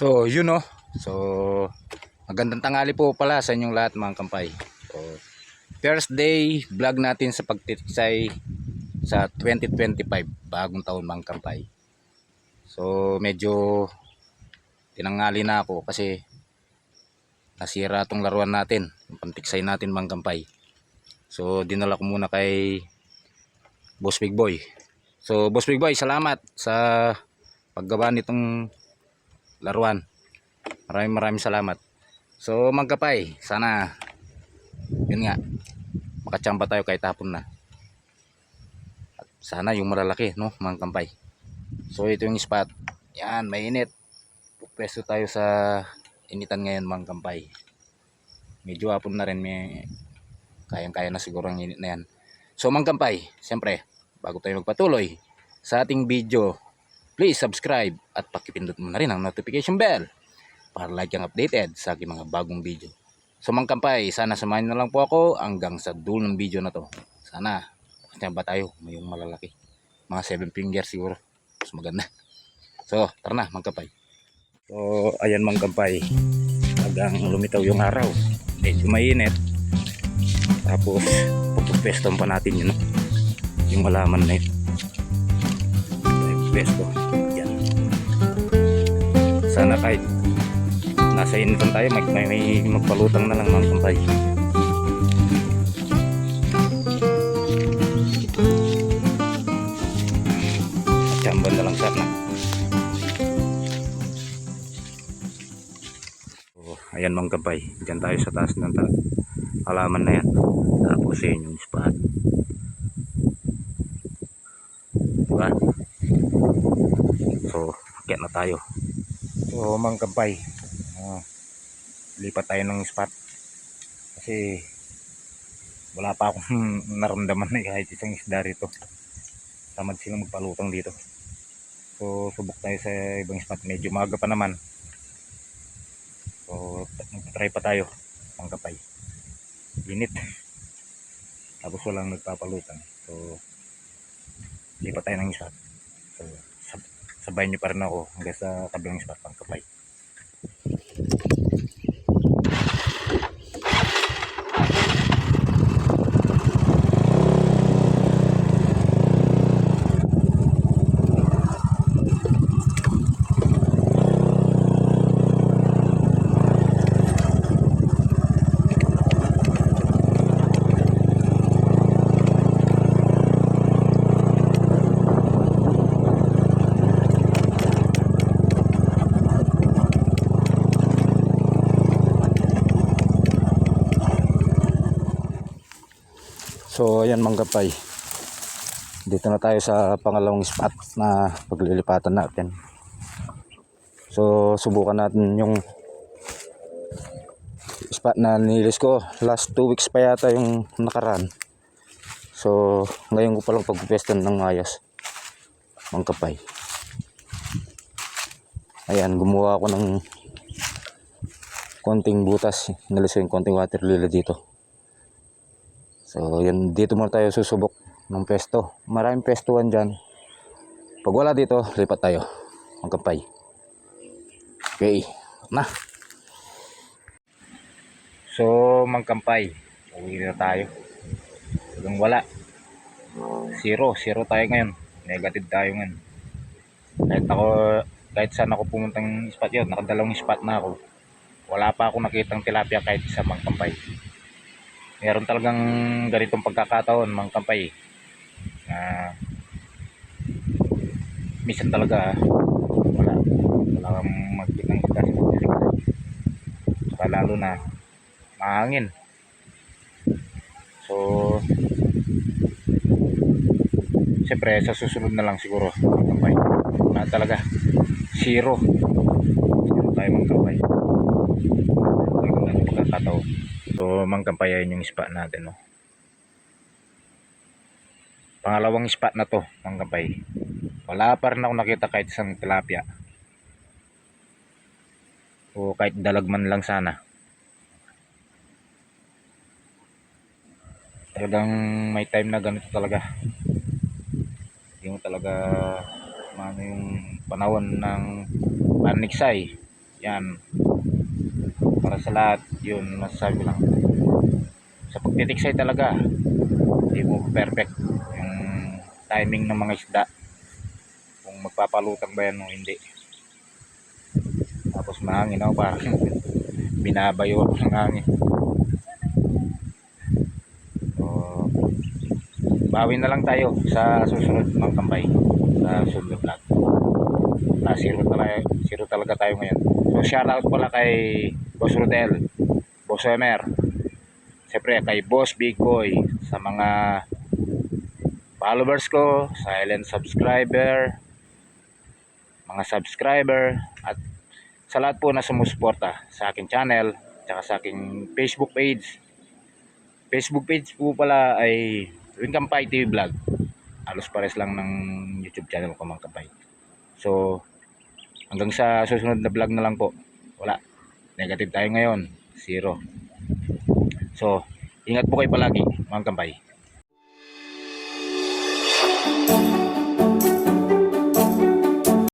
So, yun know. So, magandang tanghali po pala sa inyong lahat mga kampay. So, first day vlog natin sa pagtitiksay sa 2025, bagong taon mga kampay. So, medyo tinanghali na ako kasi nasira tong laruan natin, yung pantiksay natin mga kampay. So, dinala ko muna kay Boss Big Boy. So, Boss Big Boy, salamat sa paggawa nitong laruan. Maraming salamat. So mga kapay, sana yun nga, makachamba tayo kahit hapon na. At sana yung malalaki, no mga kampay. So ito yung spot. Yan, mainit. Pwesto tayo sa initan ngayon mga kampay. Medyo hapon na rin, may kayang-kaya na siguro ang init na yan. So mga kampay, siyempre, bago tayo magpatuloy sa ating video, please subscribe at pakipindot mo na rin ang notification bell para lagi kang updated sa aking mga bagong video. So mga kampay, sana samahan na lang po ako hanggang sa dulo ng video na to. Sana makachamba tayo, mayong malalaki. Mga 7 fingers siguro. Mas maganda. So tara na mga kampay. So ayan mga kampay, hanggang lumitaw yung araw. Medyo mainit. Tapos pupupeston pa natin yun, yung halaman na yun. Pesto. Yan. Sana kahit nasa initan tayo, may magpalutang na lang mga kampay. Chamban na lang sana. So, ayan mga kampay, dyan tayo sa taas ng halaman na yan. Tapos yun yung spot, diba? So akit na tayo. So mga kampay, lipat tayo ng spot kasi wala pa akong naramdaman na kahit isang isda rito. Tamad silang magpalutang dito. So subok tayo sa ibang spot, medyo maaga pa naman. So magtry pa tayo mga kapay. Init, tapos walang nagpapalutang. So lipat tayo ng spot. So sabayan nyo pa rin ako hanggang sa kabilang spot mga kapay. So ayan mga kapay, dito na tayo sa pangalawang spot na paglilipatan natin. So subukan natin yung spot na nilis ko last 2 weeks pa yata yung nakaraan. So ngayon ko palang pagpupestan ng ayos mga kapay. Ayan, gumawa ako ng konting butas, nalis yung konting water lily dito. So yun, dito muna tayo susubok ng pesto. Maraming pestuan dyan. Pag wala dito, lipat tayo mga kampay. Okay na. So mga kampay, uwi na tayo. Hanggang wala, zero tayo ngayon. Negative tayo ngayon. Kahit saan ako pumuntang spot yun, nakadalawang spot na ako, wala pa ako nakitang tilapia kahit isa mga kampay. Meron talagang ganitong pagkakataon mga kampay, minsan talaga wala kang magkitang isda sa pagkakataon. Saka lalo na mahangin. So siyempre sa susunod na lang siguro mga kampay, na talaga zero tayo mga kampay. Talagang pagkakataon. So mga kampay, ayun yung spot natin, no? Pangalawang spot na to mga kampay, wala pa rin ako nakita kahit isang tilapia o kahit dalagman lang sana. Talagang may time na ganito talaga, yung talaga ano yung panahon ng paniksay, Yan. Para sa lahat, yun masasabi ko lang. Sa pagtitiksay talaga, hindi mo perfect yung timing ng mga isda. Kung magpapalutang ba yan o hindi. Tapos mahangin ako, parang binabayo ako ng hangin. So, bawi na lang tayo sa susunod mga kambay. Sa susunod vlog. Zero talaga tayo ngayon. So shoutout pala kay Boss Rodel, Boss Emer, siyempre kay Boss Big Boy, sa mga followers ko, silent subscriber, mga subscriber, at sa lahat po na sumusuporta sa aking channel, tsaka sa aking Facebook page. Facebook page po pala ay Wing Kampay TV Vlog. Halos pares lang ng YouTube channel ko mga kampay. So hanggang sa susunod na vlog na lang po. Wala. Negative tayo ngayon. 0. So, ingat po kayo palagi mga kampay.